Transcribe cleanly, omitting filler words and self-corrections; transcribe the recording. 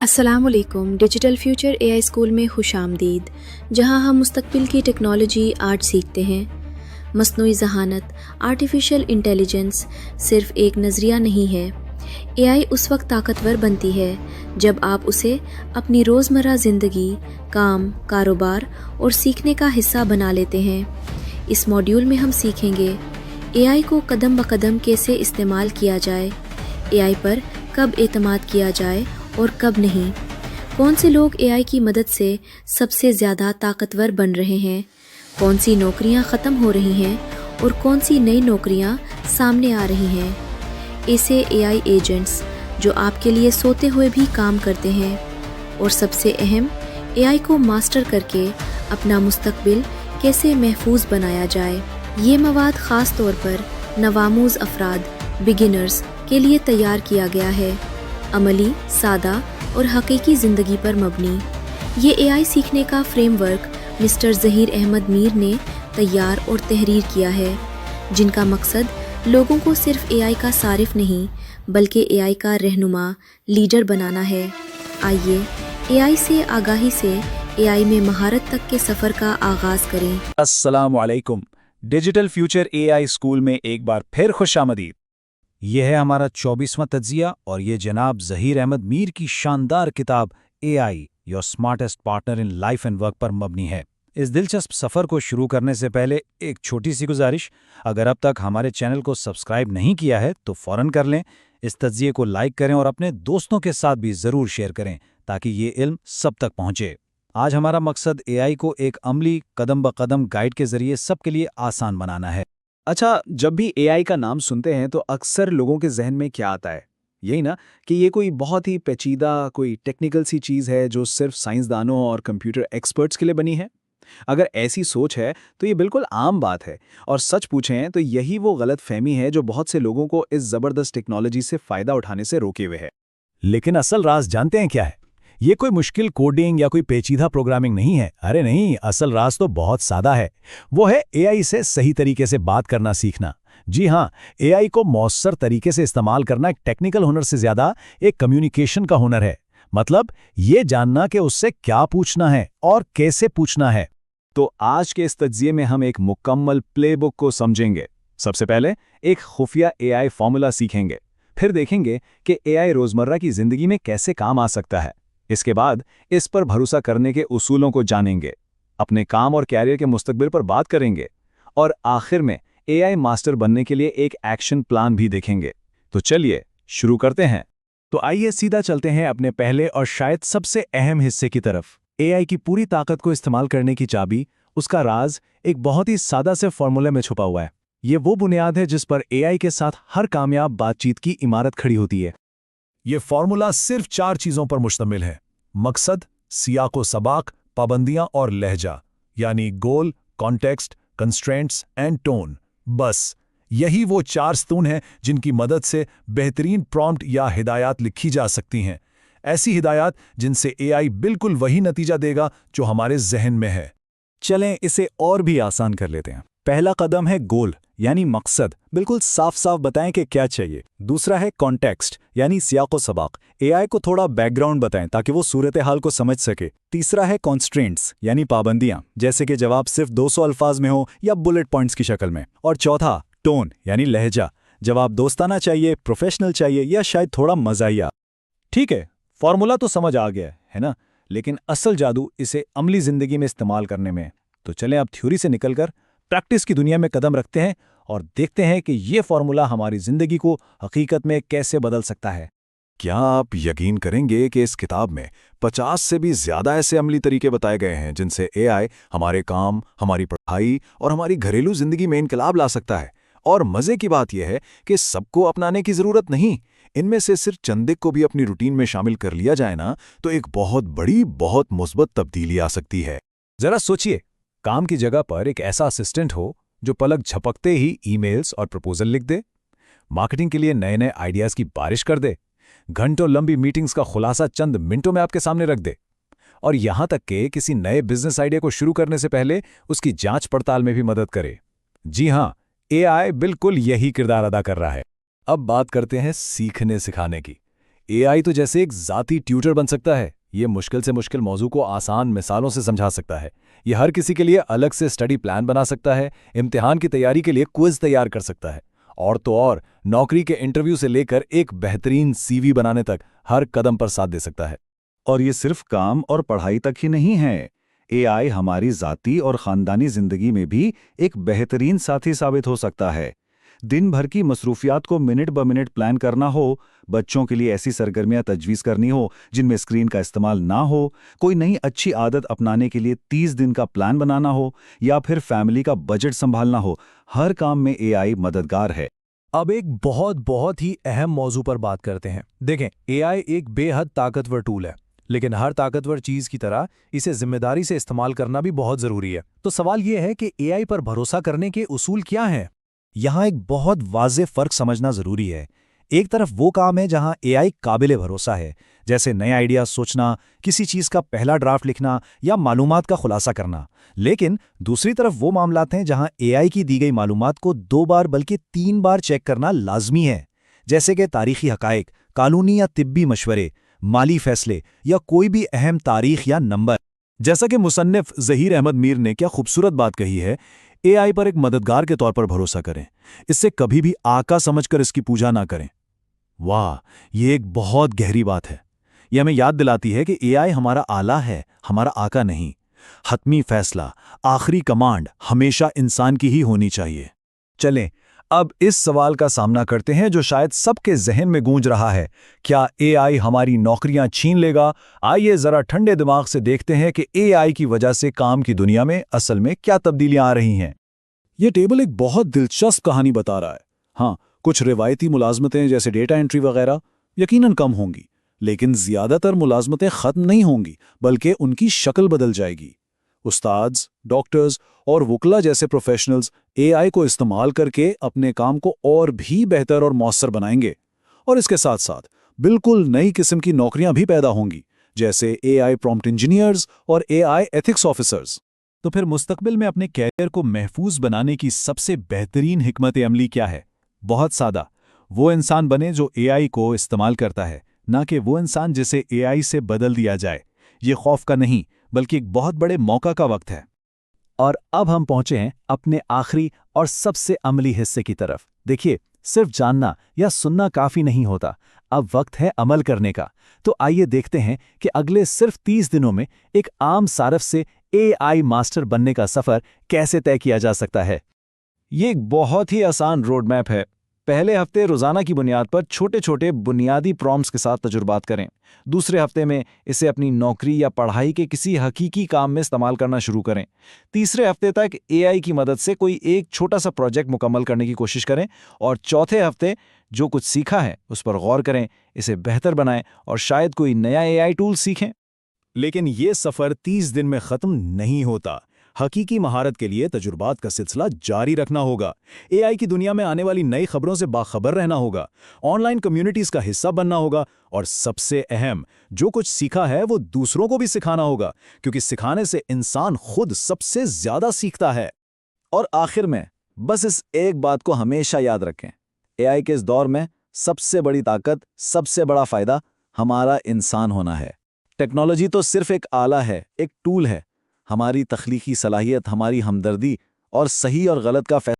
السلام علیکم۔ Digital future اے آئی school میں خوش آمدید، جہاں ہم مستقبل کی ٹیکنالوجی آج سیکھتے ہیں۔ مصنوعی ذہانت آرٹیفیشل انٹیلیجنس صرف ایک نظریہ نہیں ہے۔ اے آئی اس وقت طاقتور بنتی ہے جب آپ اسے اپنی روزمرہ زندگی، کام، کاروبار اور سیکھنے کا حصہ بنا لیتے ہیں۔ اس موڈیول میں ہم سیکھیں گے اے آئی کو قدم بقدم کیسے استعمال کیا جائے، اے آئی پر کب اعتماد کیا جائے اور کب نہیں، کون سے لوگ اے آئی کی مدد سے سب سے زیادہ طاقتور بن رہے ہیں، کون سی نوکریاں ختم ہو رہی ہیں اور کون سی نئی نوکریاں سامنے آ رہی ہیں، ایسے اے آئی ایجنٹس جو آپ کے لیے سوتے ہوئے بھی کام کرتے ہیں، اور سب سے اہم، اے آئی کو ماسٹر کر کے اپنا مستقبل کیسے محفوظ بنایا جائے۔ یہ مواد خاص طور پر نوآموز افراد، بگنرز کے لیے تیار کیا گیا ہے، عملی، سادہ اور حقیقی زندگی پر مبنی۔ یہ اے آئی سیکھنے کا framework mister Zaheer Ahmad Mir نے تیار اور تحریر کیا ہے، جن کا مقصد لوگوں کو صرف اے آئی کا صارف نہیں بلکہ اے آئی کا رہنما، لیڈر بنانا ہے۔ آئیے اے آئی سے آگاہی سے اے آئی میں مہارت تک کے سفر کا آغاز کریں۔ السلام علیکم۔ ڈیجیٹل فیوچر اے آئی اسکول میں ایک بار پھر خوش آمدید۔ یہ ہے ہمارا 24واں تجزیہ اور یہ جناب ظہیر احمد میر کی شاندار کتاب A I your smartest partner in life and work پر مبنی ہے۔ اس دلچسپ سفر کو شروع کرنے سے پہلے ایک چھوٹی سی گزارش، اگر اب تک ہمارے چینل کو سبسکرائب نہیں کیا ہے تو فوراً کر لیں، اس تجزیے کو لائک کریں اور اپنے دوستوں کے ساتھ بھی ضرور شیئر کریں تاکہ یہ علم سب تک پہنچے۔ آج ہمارا مقصد اے آئی کو ایک عملی قدم بقدم گائیڈ کے ذریعے سب کے لیے آسان بنانا ہے۔ اچھا، جب بھی اے آئی کا نام سنتے ہیں تو اکثر لوگوں کے ذہن میں کیا آتا ہے؟ یہی نا کہ یہ کوئی بہت ہی پیچیدہ، کوئی ٹیکنیکل سی چیز ہے جو صرف سائنسدانوں اور کمپیوٹر ایکسپرٹس کے لیے بنی ہے؟ اگر ایسی سوچ ہے تو یہ بالکل عام بات ہے، اور سچ پوچھیں تو یہی وہ غلط فہمی ہے جو بہت سے لوگوں کو اس زبردست ٹیکنالوجی سے فائدہ اٹھانے سے روکے ہوئے ہے۔ لیکن اصل راز جانتے ہیں کیا ہے؟ یہ کوئی مشکل کوڈنگ یا کوئی پیچیدہ پروگرامنگ نہیں ہے۔ ارے نہیں، اصل راز تو بہت سادہ ہے۔ وہ ہے اے آئی سے صحیح طریقے سے بات کرنا سیکھنا۔ جی ہاں، اے آئی کو مؤثر طریقے سے استعمال کرنا ایک ٹیکنیکل ہنر سے زیادہ ایک کمیونیکیشن کا ہنر ہے۔ مطلب یہ جاننا کہ اس سے کیا پوچھنا ہے اور کیسے پوچھنا ہے۔ تو آج کے اس تجزیے میں ہم ایک مکمل پلے بک کو سمجھیں گے۔ سب سے پہلے ایک خفیہ اے آئی فارمولا سیکھیں گے، پھر دیکھیں گے کہ اے آئی روزمرہ کی زندگی میں کیسے کام آ سکتا ہے۔ اس کے بعد اس پر بھروسہ کرنے کے اصولوں کو جانیں گے، اپنے کام اور کیریئر کے مستقبل پر بات کریں گے، اور آخر میں اے آئی ماسٹر بننے کے لیے ایک ایکشن پلان بھی دیکھیں گے۔ تو چلیے شروع کرتے ہیں۔ تو آئیے سیدھا چلتے ہیں اپنے پہلے اور شاید سب سے اہم حصے کی طرف۔ اے آئی کی پوری طاقت کو استعمال کرنے کی چابی، اس کا راز ایک بہت ہی سادہ سے فارمولے میں چھپا ہوا ہے۔ یہ وہ بنیاد ہے جس پر اے آئی کے ساتھ ہر کامیاب بات چیت کی عمارت کھڑی ہوتی ہے۔ یہ فارمولا صرف 4 چیزوں پر مشتمل ہے: مقصد، سیاق و سباق، پابندیاں اور لہجہ، یعنی گول، کانٹیکسٹ، کنسٹرینٹس اینڈ ٹون۔ بس یہی وہ 4 ستون ہیں جن کی مدد سے بہترین پرومپٹ یا ہدایات لکھی جا سکتی ہیں، ایسی ہدایات جن سے اے آئی بالکل وہی نتیجہ دے گا جو ہمارے ذہن میں ہے۔ چلیں اسے اور بھی آسان کر لیتے ہیں۔ پہلا قدم ہے گول، یعنی مقصد، بالکل صاف صاف بتائیں کہ کیا چاہیے۔ دوسرا ہے کانٹیکسٹ، یعنی سیاق و سباق، اے آئی کو تھوڑا بیک گراؤنڈ بتائیں تاکہ وہ صورتحال کو سمجھ سکے۔ تیسرا ہے کانسٹرینٹس، یعنی پابندیاں، جیسے کہ جواب صرف 200 الفاظ میں ہو یا بلٹ پوائنٹس کی شکل میں۔ اور چوتھا ٹون، یعنی لہجہ، جواب دوستانہ چاہیے، پروفیشنل چاہیے یا شاید تھوڑا مزاحیہ۔ ٹھیک ہے، فارمولا تو سمجھ آ گیا ہے نا، لیکن اصل جادو اسے عملی زندگی میں استعمال کرنے میں ہے۔ تو چلیں اب تھیوری سے نکل کر پریکٹس کی دنیا میں قدم رکھتے ہیں اور دیکھتے ہیں کہ یہ فارمولا ہماری زندگی کو حقیقت میں کیسے بدل سکتا ہے۔ کیا آپ یقین کریں گے کہ اس کتاب میں 50 سے بھی زیادہ ایسے عملی طریقے بتائے گئے ہیں جن سے اے آئی ہمارے کام، ہماری پڑھائی اور ہماری گھریلو زندگی میں انقلاب لا سکتا ہے؟ اور مزے کی بات یہ ہے کہ سب کو اپنانے کی ضرورت نہیں، ان میں سے صرف چند کو بھی اپنی روٹین میں شامل کر لیا جائے نا تو ایک بہت بڑی، بہت مثبت تبدیلی آ سکتی ہے۔ ذرا سوچئے، کام کی جگہ پر ایک ایسا اسسٹنٹ ہو جو پلک جھپکتے ہی ای میلز اور پروپوزل لکھ دے، مارکیٹنگ کے لیے نئے نئے آئیڈیاز کی بارش کر دے، گھنٹوں لمبی میٹنگز کا خلاصہ چند منٹوں میں آپ کے سامنے رکھ دے، اور یہاں تک کہ کسی نئے بزنس آئیڈیا کو شروع کرنے سے پہلے اس کی جانچ پڑتال میں بھی مدد کرے۔ جی ہاں، اے آئی بالکل یہی کردار ادا کر رہا ہے۔ اب بات کرتے ہیں سیکھنے سکھانے کی۔ AI تو جیسے ایک ذاتی ٹیوٹر بن سکتا ہے. یہ مشکل سے مشکل موضوع کو آسان مثالوں سے سمجھا سکتا ہے. یہ ہر کسی کے لیے الگ سے اسٹڈی پلان بنا سکتا ہے, امتحان کی تیاری کے لیے کوئز تیار کر سکتا ہے, اور تو اور نوکری کے انٹرویو سے لے کر ایک بہترین CV بنانے تک ہر قدم پر ساتھ دے سکتا ہے. اور یہ صرف کام اور پڑھائی تک ہی نہیں ہے. AI ہماری ذاتی اور خاندانی زندگی میں بھی ایک بہترین ساتھی ثابت ہو سکتا ہے. دن بھر کی مصروفیات کو منٹ بہ منٹ پلان کرنا ہو، بچوں کے لیے ایسی سرگرمیاں تجویز کرنی ہو جن میں اسکرین کا استعمال نہ ہو، کوئی نئی اچھی عادت اپنانے کے لیے 30 دن کا پلان بنانا ہو، یا پھر فیملی کا بجٹ سنبھالنا ہو، ہر کام میں AI مددگار ہے. اب ایک بہت ہی اہم موضوع پر بات کرتے ہیں. دیکھیں، AI ایک بے حد طاقتور ٹول ہے، لیکن ہر طاقتور چیز کی طرح اسے ذمہ داری سے استعمال کرنا بھی بہت ضروری ہے. تو سوال یہ ہے کہ AI پر بھروسہ کرنے کے اصول کیا ہیں؟ یہاں ایک بہت واضح فرق سمجھنا ضروری ہے. ایک طرف وہ کام ہے جہاں AI قابل بھروسہ ہے، جیسے نئے آئیڈیا سوچنا، کسی چیز کا پہلا ڈرافٹ لکھنا یا معلومات کا خلاصہ کرنا. لیکن دوسری طرف وہ معاملات ہیں جہاں AI کی دی گئی معلومات کو 2 بار بلکہ 3 بار چیک کرنا لازمی ہے، جیسے کہ تاریخی حقائق، قانونی یا طبی مشورے، مالی فیصلے یا کوئی بھی اہم تاریخ یا نمبر. جیسا کہ مصنف ظہیر احمد میر نے کیا خوبصورت بات کہی ہے، AI پر ایک مددگار کے طور پر بھروسہ کریں، اس سے کبھی بھی آقا سمجھ کر اس کی پوجا نہ کریں. واہ، یہ ایک بہت گہری بات ہے. یہ ہمیں یاد دلاتی ہے کہ AI ہمارا آلہ ہے، ہمارا آقا نہیں. حتمی فیصلہ، آخری کمانڈ ہمیشہ انسان کی ہی ہونی چاہیے. چلیں اب اس سوال کا سامنا کرتے ہیں جو شاید سب کے ذہن میں گونج رہا ہے، کیا AI ہماری نوکریاں چھین لے گا؟ آئیے ذرا ٹھنڈے دماغ سے دیکھتے ہیں کہ AI کی وجہ سے کام کی دنیا میں اصل میں کیا تبدیلیاں آ رہی ہیں. یہ ٹیبل ایک بہت دلچسپ کہانی بتا رہا ہے. ہاں، کچھ روایتی ملازمتیں جیسے ڈیٹا انٹری وغیرہ یقیناً کم ہوں گی، لیکن زیادہ تر ملازمتیں ختم نہیں ہوں گی، بلکہ ان کی شکل بدل جائے گی. استاذ، ڈاکٹرز اور وکلا جیسے پروفیشنلز AI کو استعمال کر کے اپنے کام کو اور بھی بہتر اور مؤثر بنائیں گے. اور اس کے ساتھ ساتھ بالکل نئی قسم کی نوکریاں بھی پیدا ہوں گی، جیسے AI پرومپٹ انجینئرز اور AI ایتھکس آفیسرز. تو پھر مستقبل میں اپنے کیریئر کو محفوظ بنانے کی سب سے بہترین حکمت عملی کیا ہے؟ بہت سادہ، وہ انسان بنے جو AI کو استعمال کرتا ہے، نہ کہ وہ انسان جسے AI سے بدل دیا جائے. یہ خوف کا نہیں، بلکہ ایک بہت بڑے موقع کا وقت ہے. اور اب ہم پہنچے ہیں اپنے آخری اور سب سے عملی حصے کی طرف. دیکھیے، صرف جاننا یا سننا کافی نہیں ہوتا، اب وقت ہے عمل کرنے کا. تو آئیے دیکھتے ہیں کہ اگلے صرف 30 دنوں میں ایک عام صارف سے AI ماسٹر بننے کا سفر کیسے طے کیا جا سکتا ہے. یہ ایک بہت ہی آسان روڈ میپ ہے. پہلے ہفتے روزانہ کی بنیاد پر چھوٹے چھوٹے بنیادی پرومپٹس کے ساتھ تجربات کریں. دوسرے ہفتے میں اسے اپنی نوکری یا پڑھائی کے کسی حقیقی کام میں استعمال کرنا شروع کریں. تیسرے ہفتے تک AI کی مدد سے کوئی ایک چھوٹا سا پروجیکٹ مکمل کرنے کی کوشش کریں. اور چوتھے ہفتے جو کچھ سیکھا ہے اس پر غور کریں، اسے بہتر بنائیں اور شاید کوئی نیا AI ٹول سیکھیں. لیکن یہ سفر 30 دن میں ختم نہیں ہوتا. حقیقی مہارت کے لیے تجربات کا سلسلہ جاری رکھنا ہوگا. AI کی دنیا میں آنے والی نئی خبروں سے باخبر رہنا ہوگا، آن لائن کمیونٹیز کا حصہ بننا ہوگا، اور سب سے اہم، جو کچھ سیکھا ہے وہ دوسروں کو بھی سکھانا ہوگا، کیونکہ سکھانے سے انسان خود سب سے زیادہ سیکھتا ہے. اور آخر میں بس اس ایک بات کو ہمیشہ یاد رکھیں، AI کے اس دور میں سب سے بڑی طاقت، سب سے بڑا فائدہ ہمارا انسان ہونا ہے. ٹیکنالوجی تو صرف ایک آلہ ہے، ایک ٹول ہے. ہماری تخلیقی صلاحیت، ہماری ہمدردی اور صحیح اور غلط کا فیصلہ